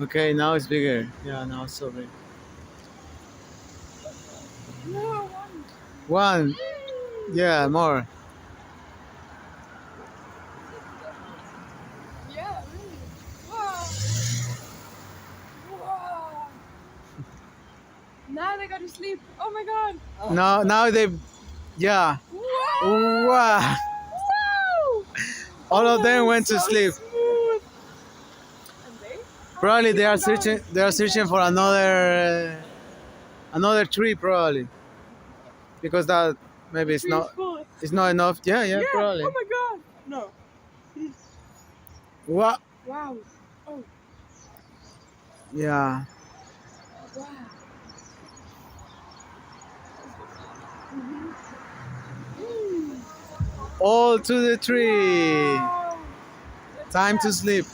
Okay, now it's bigger. Yeah, now it's so big. No, One. Yeah, more. yeah, really. Wow. Wow. Now they go to sleep. Oh my god. Now they. Yeah. Wow. Wow. Wow. All Oh, of that them was went to so sleep. smooth. And they? Probably they Keep are on searching. going. They are searching for another tree, probably, because that maybe The tree is full. it's not enough. Yeah, yeah, Yeah. probably. Oh my god. No. What? Wow. Oh. Yeah. Wow. Mhm. Mm. All to the tree. Wow. Let's Time to clap. sleep.